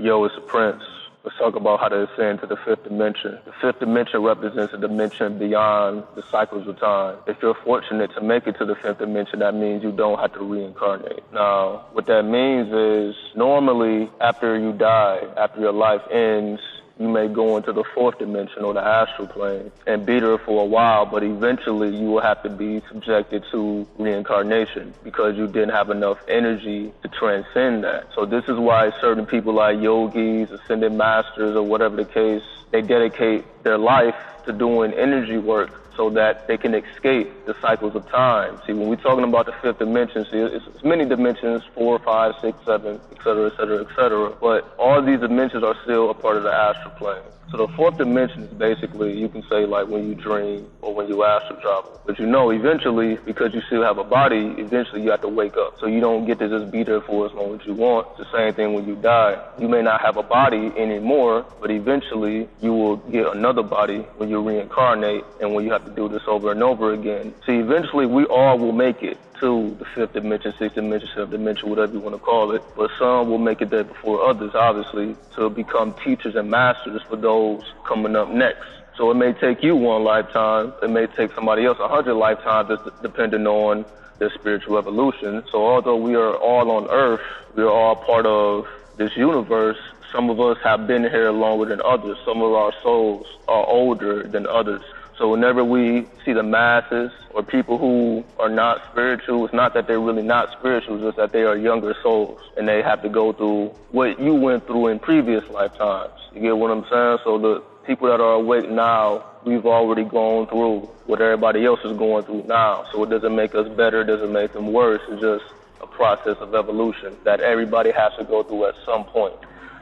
Yo, it's the Prince. Let's talk about how to ascend to the fifth dimension. The fifth dimension represents a dimension beyond the cycles of time. If you're fortunate to make it to the fifth dimension, that means you don't have to reincarnate. Now, what that means is normally after you die, after your life ends, you may go into the fourth dimension or the astral plane and be there for a while, but eventually you will have to be subjected to reincarnation because you didn't have enough energy to transcend that. So this is why certain people like yogis, ascended masters, or whatever the case, they dedicate their life to doing energy work so that they can escape the cycles of time. See, when we're talking about the fifth dimension, see, it's many dimensions, 4, 5, 6, 7, et cetera, et cetera, et cetera. But all these dimensions are still a part of the astral plane. So the fourth dimension is basically, you can say, like when you dream or when you astral travel. But you know, eventually, because you still have a body, eventually you have to wake up. So you don't get to just be there for as long as you want. It's the same thing when you die. You may not have a body anymore, but eventually you will get another body when you reincarnate and when you have to do this over and over again. See, eventually we all will make it to the fifth dimension, sixth dimension, seventh dimension, whatever you want to call it. But some will make it there before others, obviously, to become teachers and masters for those coming up next. So it may take you one lifetime. It may take somebody else 100 lifetimes, just depending on their spiritual evolution. So although we are all on Earth, we are all part of this universe, some of us have been here longer than others. Some of our souls are older than others. So whenever we see the masses or people who are not spiritual, it's not that they're really not spiritual, it's just that they are younger souls and they have to go through what you went through in previous lifetimes. You get what I'm saying? So the people that are awake now, we've already gone through what everybody else is going through now. So it doesn't make us better, it doesn't make them worse. It's just a process of evolution that everybody has to go through at some point.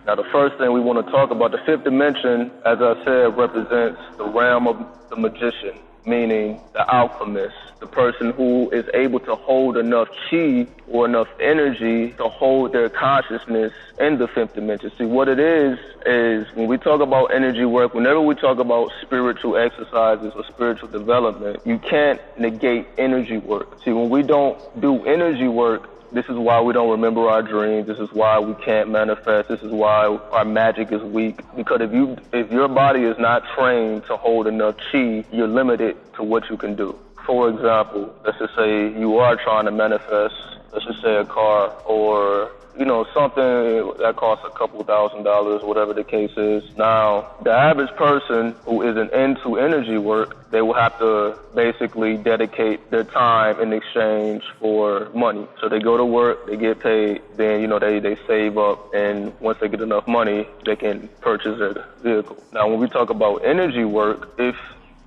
Now, the first thing we want to talk about, the fifth dimension, as I said, represents the realm of the magician, meaning the alchemist, the person who is able to hold enough chi or enough energy to hold their consciousness in the fifth dimension. See, what it is when we talk about energy work, whenever we talk about spiritual exercises or spiritual development, you can't negate energy work. See, when we don't do energy work, this is why we don't remember our dreams. This is why we can't manifest. This is why our magic is weak. Because if your body is not trained to hold enough chi, you're limited to what you can do. For example, let's just say you are trying to manifest, let's just say a car or, something that costs a couple $1,000s, whatever the case is. Now, the average person who isn't into energy work, they will have to basically dedicate their time in exchange for money. So they go to work, they get paid, then, they save up, and once they get enough money, they can purchase their vehicle. Now, when we talk about energy work, if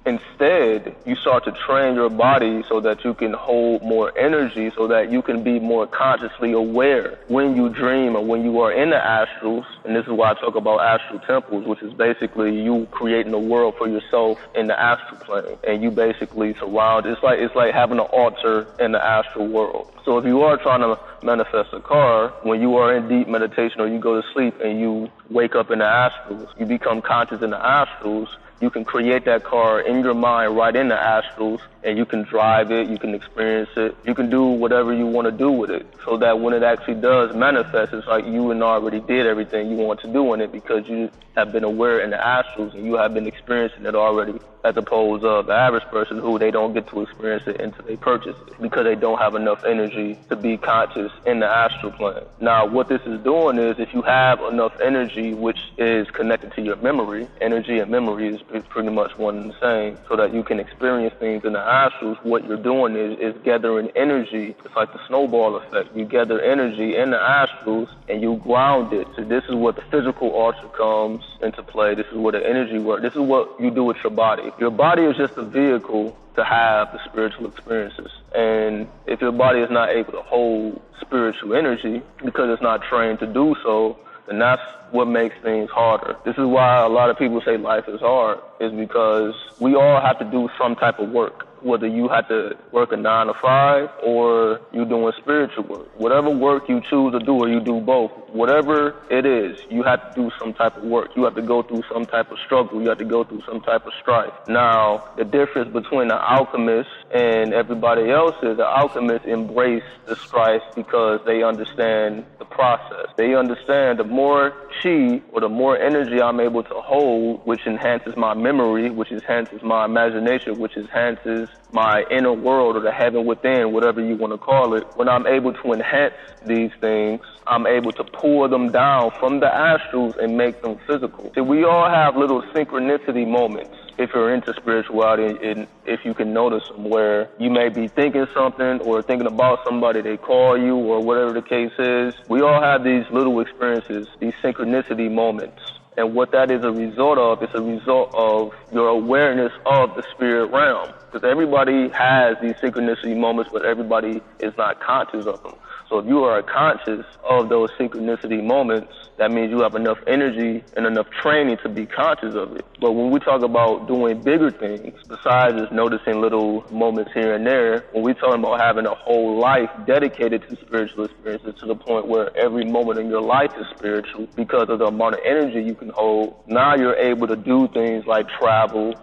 instead you start to train your body so that you can hold more energy, so that you can be more consciously aware when you dream or when you are in the astrals, and this is why I talk about astral temples, which is basically you creating a world for yourself in the astral plane, and you basically surround, it's like having an altar in the astral world. So if you are trying to manifest a car, when you are in deep meditation or you go to sleep and you wake up in the astrals, you become conscious in the astrals, you can create that car in your mind right in the astrals, and you can drive it, you can experience it, you can do whatever you want to do with it, so that when it actually does manifest, it's like you already did everything you want to do in it because you have been aware in the astrals and you have been experiencing it already, as opposed to the average person who they don't get to experience it until they purchase it because they don't have enough energy to be conscious in the astral plane. Now, what this is doing is if you have enough energy, which is connected to your memory, energy and memory is pretty much one and the same, so that you can experience things in the astrals, what you're doing is gathering energy. It's like the snowball effect. You gather energy in the astrals and you ground it. So this is where the physical altar comes into play. This is where the energy works. This is what you do with your body. Your body is just a vehicle to have the spiritual experiences. And if your body is not able to hold spiritual energy because it's not trained to do so, then that's what makes things harder. This is why a lot of people say life is hard, is because we all have to do some type of work. whether you have to work a 9 to 5 or you doing spiritual work. Whatever work you choose to do, or you do both, whatever it is, you have to do some type of work. You have to go through some type of struggle. You have to go through some type of strife. Now, the difference between the alchemist and everybody else is the alchemists embrace the strife because they understand the process. They understand the more chi, or the more energy I'm able to hold, which enhances my memory, which enhances my imagination, which enhances my inner world, or the heaven within, whatever you want to call it. When I'm able to enhance these things, I'm able to pull them down from the astrals and make them physical. See, we all have little synchronicity moments. If you're into spirituality, and if you can notice them, where you may be thinking something or thinking about somebody, they call you, or whatever the case is. We all have these little experiences, these synchronicity moments. And what that is a result of, is a result of your awareness of the spirit realm. Because everybody has these synchronicity moments, but everybody is not conscious of them. So if you are conscious of those synchronicity moments, that means you have enough energy and enough training to be conscious of it. But when we talk about doing bigger things, besides just noticing little moments here and there, when we're talking about having a whole life dedicated to spiritual experiences, to the point where every moment in your life is spiritual because of the amount of energy you can hold, now you're able to do things like travel,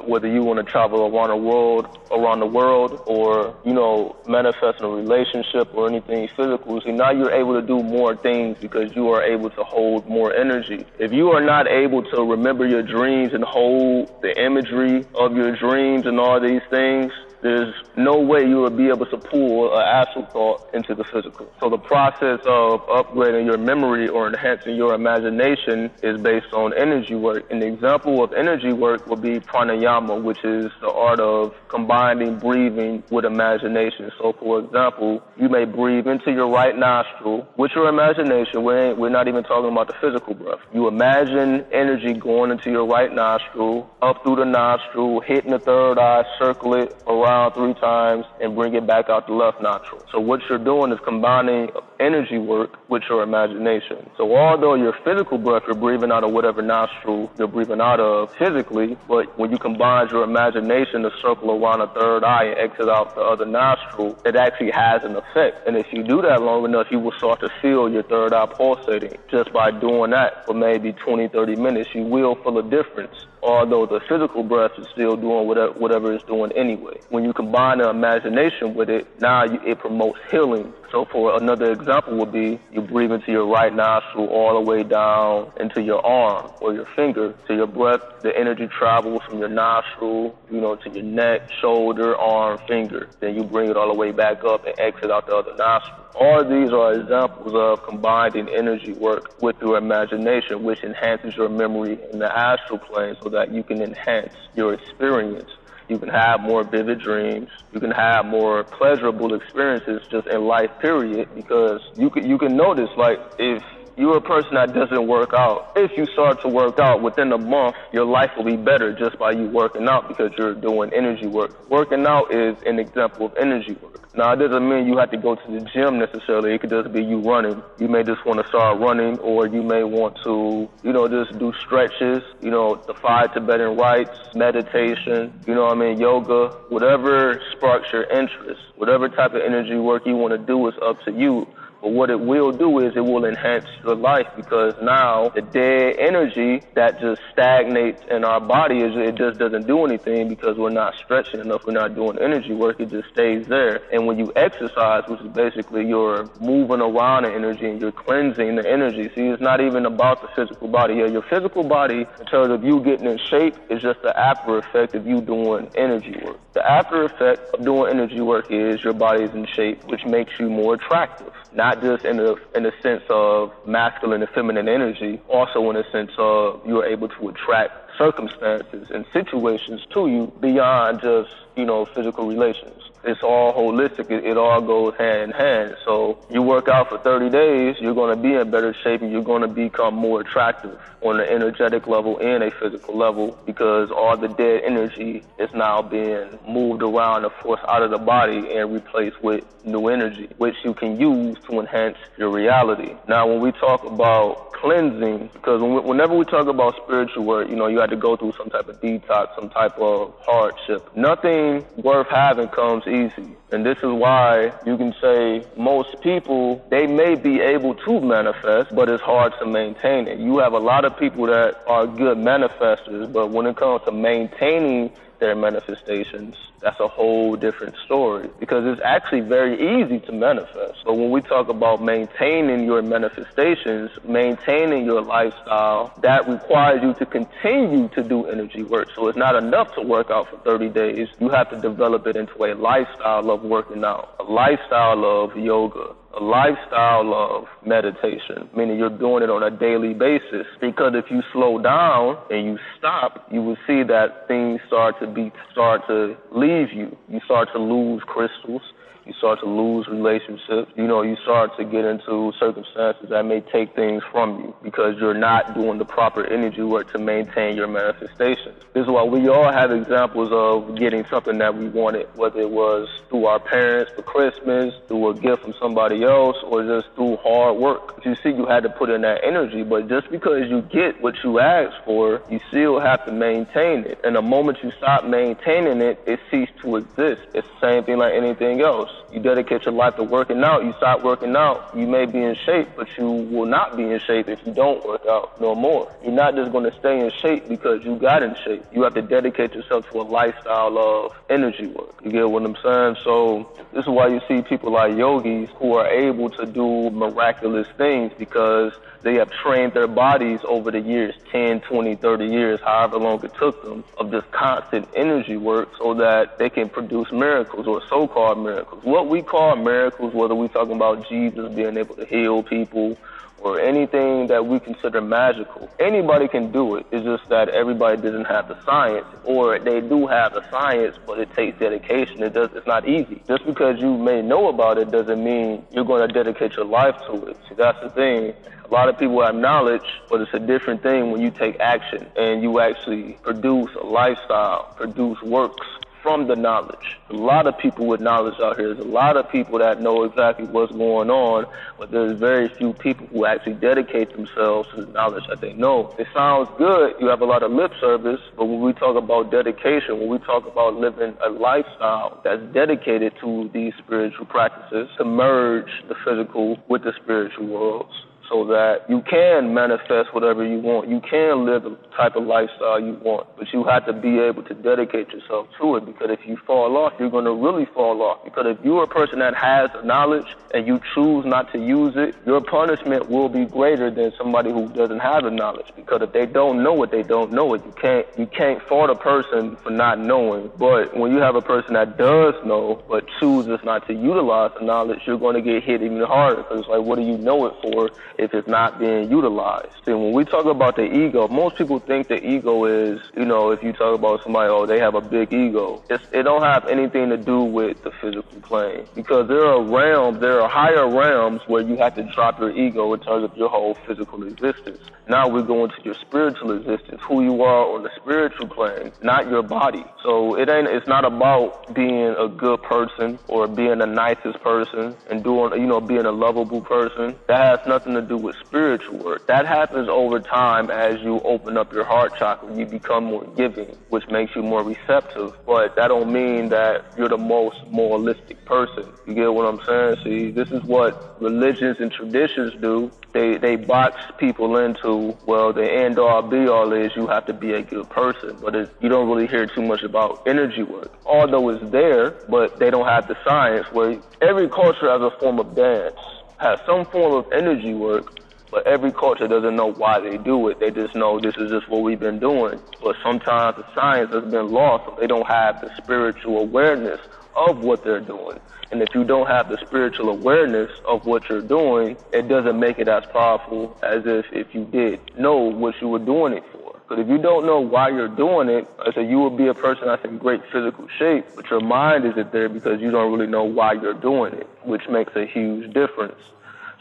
whether you want to travel around the world, or, manifest in a relationship or anything physical. So now you're able to do more things because you are able to hold more energy. If you are not able to remember your dreams and hold the imagery of your dreams and all these things, there's no way you will be able to pull an astral thought into the physical. So the process of upgrading your memory or enhancing your imagination is based on energy work. An example of energy work would be pranayama, which is the art of combining breathing with imagination. So for example, you may breathe into your right nostril with your imagination. We're not even talking about the physical breath. You imagine energy going into your right nostril, up through the nostril, hitting the third eye, circle it around 3 times, and bring it back out the left nostril. So what you're doing is combining energy work with your imagination. So although your physical breath, you're breathing out of whatever nostril you're breathing out of physically, but when you combine your imagination to circle around the third eye and exit out the other nostril, it actually has an effect. And if you do that long enough, you will start to feel your third eye pulsating. Just by doing that for maybe 20, 30 minutes, you will feel a difference, although the physical breath is still doing whatever it's doing anyway. When you combine the imagination with it, now it promotes healing. So for another example would be, you breathe into your right nostril all the way down into your arm or your finger. To your breath, the energy travels from your nostril, to your neck, shoulder, arm, finger. Then you bring it all the way back up and exit out the other nostril. All of these are examples of combining energy work with your imagination, which enhances your memory in the astral plane so that you can enhance your experience. You can have more vivid dreams. You can have more pleasurable experiences just in life, period, because you can notice, like, if you're a person that doesn't work out, if you start to work out within a month, your life will be better just by you working out because you're doing energy work. Working out is an example of energy work. Now, it doesn't mean you have to go to the gym necessarily. It could just be you running. You may just want to start running, or you may want to, just do stretches, the 5 Tibetan rites, meditation, yoga, whatever sparks your interest, whatever type of energy work you want to do is up to you. But what it will do is it will enhance your life, because now the dead energy that just stagnates in our body, it just doesn't do anything because we're not stretching enough, we're not doing energy work, it just stays there. And when you exercise, which is basically you're moving around the energy and you're cleansing the energy. See, it's not even about the physical body. Yeah, your physical body, in terms of you getting in shape, is just the after effect of you doing energy work. The after effect of doing energy work is your body is in shape, which makes you more attractive. Not just in the sense of masculine and feminine energy, also in the sense of you're able to attract circumstances and situations to you beyond just, physical relations. It's all holistic. It all goes hand in hand. So you work out for 30 days, you're going to be in better shape and you're going to become more attractive on an energetic level and a physical level, because all the dead energy is now being moved around and forced out of the body and replaced with new energy, which you can use to enhance your reality. Now, when we talk about cleansing, because whenever we talk about spiritual work, you have to go through some type of detox, some type of hardship. Nothing worth having comes easy. And this is why you can say most people, they may be able to manifest, but it's hard to maintain it. You have a lot of people that are good manifestors, but when it comes to maintaining their manifestations, that's a whole different story, because it's actually very easy to manifest. But when we talk about maintaining your manifestations, maintaining your lifestyle, that requires you to continue to do energy work. So it's not enough to work out for 30 days. You have to develop it into a lifestyle of working out, a lifestyle of yoga, a lifestyle of meditation, meaning you're doing it on a daily basis. Because if you slow down and you stop, you will see that things start to leave you. You start to lose crystals. You start to lose relationships. You start to get into circumstances that may take things from you because you're not doing the proper energy work to maintain your manifestations. This is why we all have examples of getting something that we wanted, whether it was through our parents for Christmas, through a gift from somebody else, or just through hard work. You see, you had to put in that energy, but just because you get what you asked for, you still have to maintain it. And the moment you stop maintaining it, it ceases to exist. It's the same thing like anything else. You dedicate your life to working out, you stop working out, you may be in shape, but you will not be in shape if you don't work out no more. You're not just going to stay in shape because you got in shape. You have to dedicate yourself to a lifestyle of energy work. You get what I'm saying? So this is why you see people like yogis who are able to do miraculous things, because they have trained their bodies over the years, 10, 20, 30 years, however long it took them, of just constant energy work so that they can produce miracles, or so-called miracles. What we call miracles, whether we're talking about Jesus being able to heal people or anything that we consider magical, anybody can do it. It's just that everybody doesn't have the science, or they do have the science, but it takes dedication. It's not easy. Just because you may know about it doesn't mean you're going to dedicate your life to it. See, that's the thing. A lot of people have knowledge, but it's a different thing when you take action and you actually produce a lifestyle, produce works from the knowledge. A lot of people with knowledge out here. There's a lot of people that know exactly what's going on, but there's very few people who actually dedicate themselves to the knowledge that they know. It sounds good. You have a lot of lip service, but when we talk about dedication, when we talk about living a lifestyle that's dedicated to these spiritual practices, to merge the physical with the spiritual worlds, so that you can manifest whatever you want. You can live the type of lifestyle you want, but you have to be able to dedicate yourself to it, because if you fall off, you're going to really fall off. Because if you're a person that has the knowledge and you choose not to use it, your punishment will be greater than somebody who doesn't have the knowledge. Because if they don't know it, they don't know it. You can't fault a person for not knowing. But when you have a person that does know but chooses not to utilize the knowledge, you're going to get hit even harder. Because it's like, what do you know it for if it's not being utilized? See, when we talk about the ego, most people think the ego is, if you talk about somebody, they have a big ego. It don't have anything to do with the physical plane, because there are higher realms where you have to drop your ego in terms of your whole physical existence. Now we're going to your spiritual existence, who you are on the spiritual plane, not your body. So it's not about being a good person or being the nicest person and being a lovable person. That has nothing to do with spiritual work. That happens over time as you open up your heart chakra. You become more giving, which makes you more receptive. But that don't mean that you're the most moralistic person. You get what I'm saying? See, this is what religions and traditions do. They box people into, well, the end-all, be-all is you have to be a good person. But you don't really hear too much about energy work. Although it's there, but they don't have the science, where every culture has a form of dance, has some form of energy work, but every culture doesn't know why they do it. They just know this is just what we've been doing. But sometimes the science has been lost, so they don't have the spiritual awareness of what they're doing. And if you don't have the spiritual awareness of what you're doing, it doesn't make it as powerful as if you did know what you were doing it for. Because if you don't know why you're doing it, I said you will be a person that's in great physical shape, but your mind isn't there because you don't really know why you're doing it, which makes a huge difference.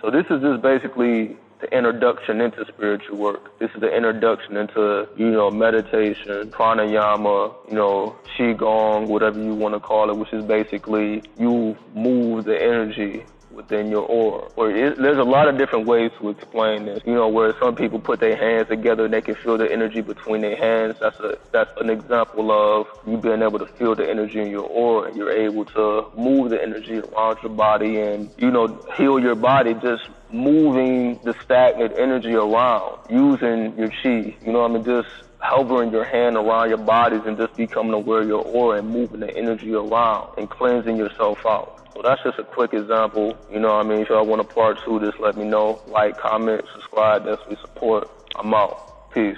So this is just basically the introduction into spiritual work. This is the introduction into, meditation, pranayama, qigong, whatever you want to call it, which is basically you move the energy within your aura. There's a lot of different ways to explain this. Where some people put their hands together and they can feel the energy between their hands. That's an example of you being able to feel the energy in your aura, and you're able to move the energy around your body and, heal your body just moving the stagnant energy around, using your chi, just hovering your hand around your bodies and just becoming aware of your aura and moving the energy around and cleansing yourself out. So that's just a quick example, If y'all want a part 2, just let me know. Like, comment, subscribe, that's what we support. I'm out. Peace.